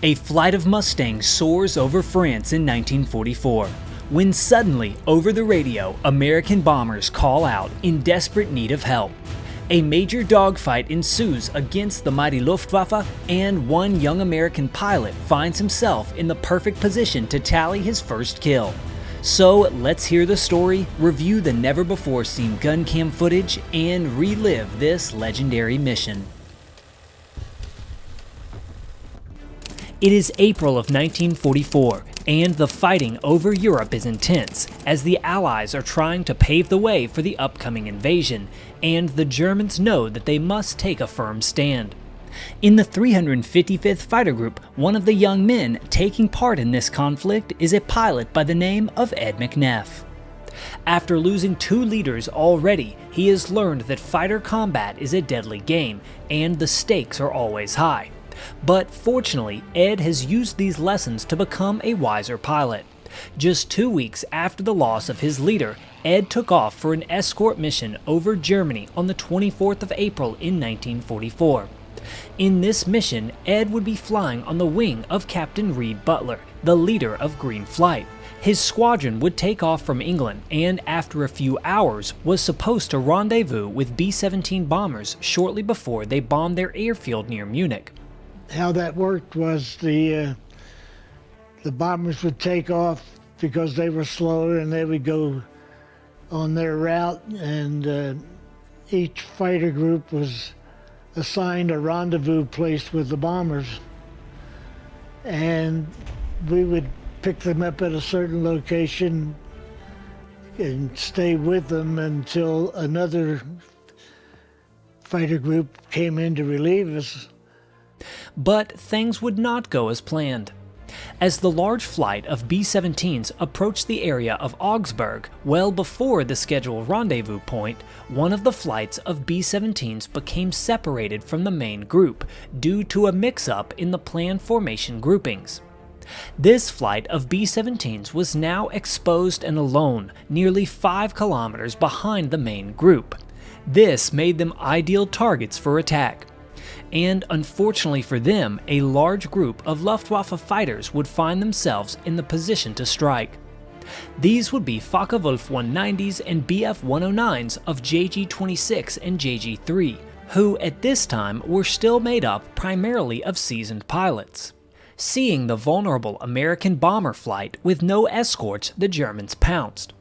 A flight of Mustangs soars over France in 1944, when suddenly, over the radio, American bombers call out in desperate need of help. A major dogfight ensues against the mighty Luftwaffe, and one young American pilot finds himself in the perfect position to tally his first kill. So let's hear the story, review the never-before-seen gun cam footage, and relive this legendary mission. It is April of 1944, and the fighting over Europe is intense, as the Allies are trying to pave the way for the upcoming invasion, and the Germans know that they must take a firm stand. In the 355th Fighter Group, one of the young men taking part in this conflict is a pilot by the name of Ed McNeff. After losing 2 leaders already, he has learned that fighter combat is a deadly game, and the stakes are always high. But fortunately, Ed has used these lessons to become a wiser pilot. Just 2 weeks after the loss of his leader, Ed took off for an escort mission over Germany on the 24th of April in 1944. In this mission, Ed would be flying on the wing of Captain Reed Butler, the leader of Green Flight. His squadron would take off from England and after a few hours was supposed to rendezvous with B-17 bombers shortly before they bombed their airfield near Munich. How that worked was the bombers would take off because they were slower, and they would go on their route, and each fighter group was assigned a rendezvous place with the bombers, and we would pick them up at a certain location and stay with them until another fighter group came in to relieve us. But things would not go as planned. As the large flight of B-17s approached the area of Augsburg well before the scheduled rendezvous point, one of the flights of B-17s became separated from the main group due to a mix-up in the planned formation groupings. This flight of B-17s was now exposed and alone, nearly 5 kilometers behind the main group. This made them ideal targets for attack. And unfortunately for them, a large group of Luftwaffe fighters would find themselves in the position to strike. These would be Focke-Wulf 190s and Bf-109s of JG-26 and JG-3, who at this time were still made up primarily of seasoned pilots. Seeing the vulnerable American bomber flight with no escorts, the Germans pounced.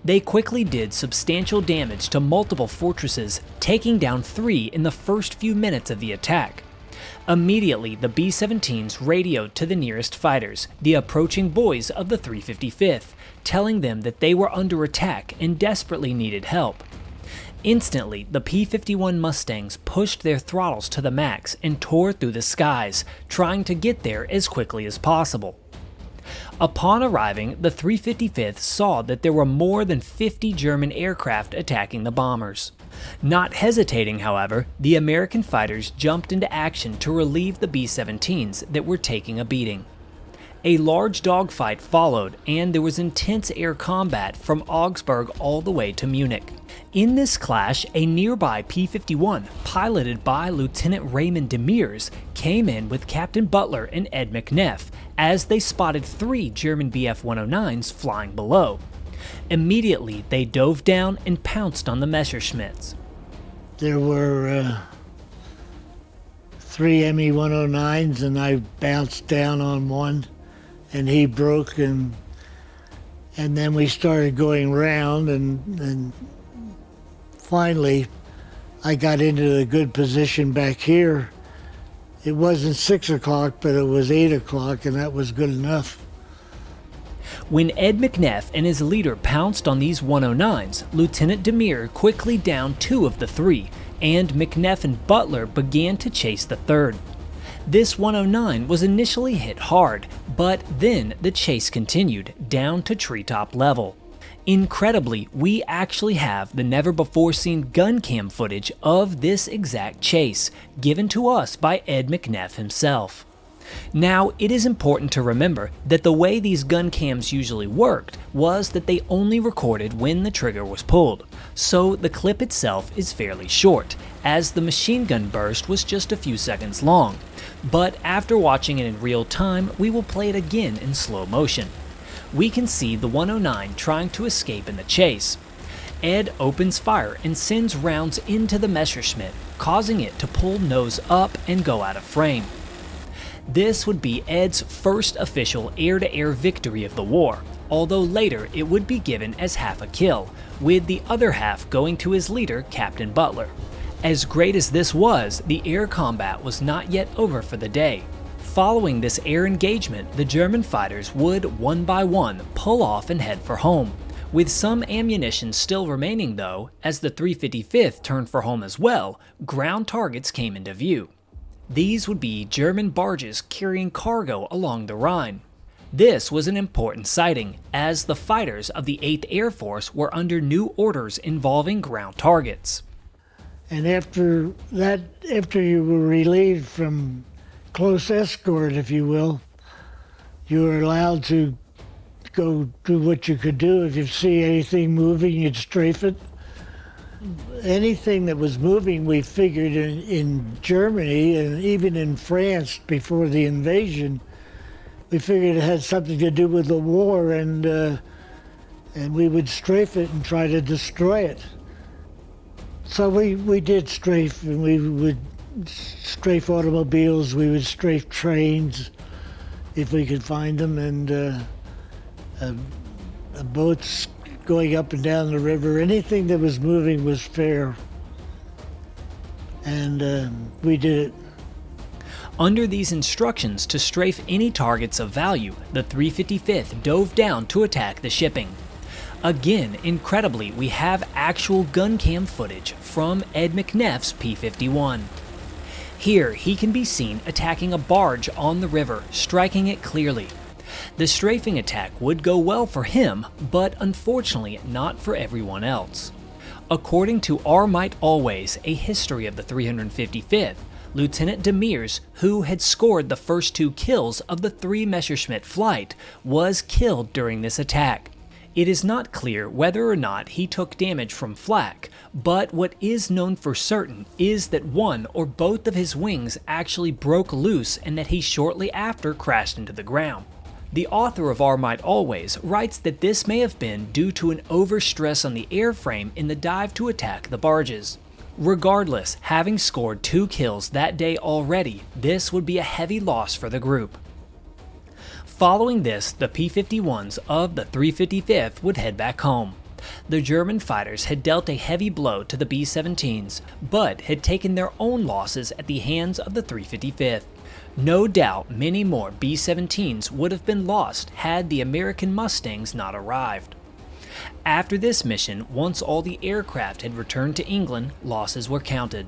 They quickly did substantial damage to multiple fortresses, taking down 3 in the first few minutes of the attack. Immediately, the B-17s radioed to the nearest fighters, the approaching boys of the 355th, telling them that they were under attack and desperately needed help. Instantly, the P-51 Mustangs pushed their throttles to the max and tore through the skies, trying to get there as quickly as possible. Upon arriving, the 355th saw that there were more than 50 German aircraft attacking the bombers. Not hesitating, however, the American fighters jumped into action to relieve the B-17s that were taking a beating. A large dogfight followed, and there was intense air combat from Augsburg all the way to Munich. In this clash, a nearby P-51, piloted by Lieutenant Raymond Demers, came in with Captain Butler and Ed McNeff as they spotted 3 German Bf-109s flying below. Immediately, they dove down and pounced on the Messerschmitts. There were 3 Me-109s, and I bounced down on one, and he broke, and then we started going round, and finally I got into a good position back here. It wasn't 6 o'clock, but it was 8 o'clock, and that was good enough. When Ed McNeff and his leader pounced on these 109s, Lieutenant Demir quickly downed 2 of the 3, and McNeff and Butler began to chase the 3rd. This 109 was initially hit hard, but then the chase continued down to treetop level. Incredibly, we actually have the never-before-seen gun cam footage of this exact chase, given to us by Ed McNeff himself. Now, it is important to remember that the way these gun cams usually worked was that they only recorded when the trigger was pulled, so the clip itself is fairly short, as the machine gun burst was just a few seconds long. But after watching it in real time, we will play it again in slow motion. We can see the 109 trying to escape in the chase. Ed opens fire and sends rounds into the Messerschmitt, causing it to pull nose up and go out of frame. This would be Ed's first official air-to-air victory of the war, although later it would be given as half a kill, with the other half going to his leader, Captain Butler. As great as this was, the air combat was not yet over for the day. Following this air engagement, the German fighters would, one by one, pull off and head for home. With some ammunition still remaining though, as the 355th turned for home as well, ground targets came into view. These would be German barges carrying cargo along the Rhine. This was an important sighting, as the fighters of the 8th Air Force were under new orders involving ground targets. And after that, after you were relieved from close escort, if you will, you were allowed to go do what you could do. If you see anything moving, you'd strafe it. Anything that was moving, we figured in Germany and even in France before the invasion, we figured it had something to do with the war, and we would strafe it and try to destroy it. So we did strafe, and we would strafe automobiles, we would strafe trains if we could find them, and boats going up and down the river. Anything that was moving was fair, and we did it. Under these instructions to strafe any targets of value, the 355th dove down to attack the shipping. Again, incredibly, we have actual gun cam footage from Ed McNeff's P-51. Here, he can be seen attacking a barge on the river, striking it clearly. The strafing attack would go well for him, but unfortunately not for everyone else. According to Our Might Always, a history of the 355th, Lieutenant Demers, who had scored the first 2 kills of the 3 Messerschmitt flight, was killed during this attack. It is not clear whether or not he took damage from flak, but what is known for certain is that one or both of his wings actually broke loose and that he shortly after crashed into the ground. The author of Our Might Always writes that this may have been due to an overstress on the airframe in the dive to attack the barges. Regardless, having scored 2 kills that day already, this would be a heavy loss for the group. Following this, the P-51s of the 355th would head back home. The German fighters had dealt a heavy blow to the B-17s, but had taken their own losses at the hands of the 355th. No doubt many more B-17s would have been lost had the American Mustangs not arrived. After this mission, once all the aircraft had returned to England, losses were counted.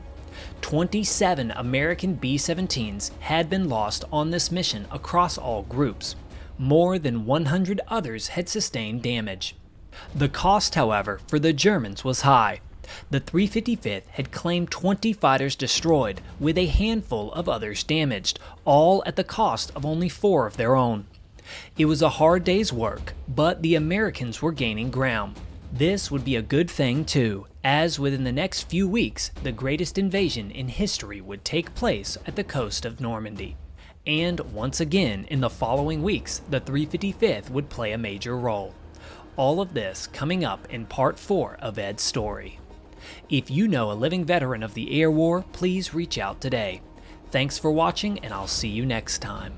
27 American B-17s had been lost on this mission across all groups. More than 100 others had sustained damage. The cost, however, for the Germans was high. The 355th had claimed 20 fighters destroyed, with a handful of others damaged, all at the cost of only 4 of their own. It was a hard day's work, but the Americans were gaining ground. This would be a good thing too, as within the next few weeks, the greatest invasion in history would take place at the coast of Normandy. And once again, in the following weeks, the 355th would play a major role. All of this coming up in part 4 of Ed's story. If you know a living veteran of the air war, please reach out today. Thanks for watching, and I'll see you next time.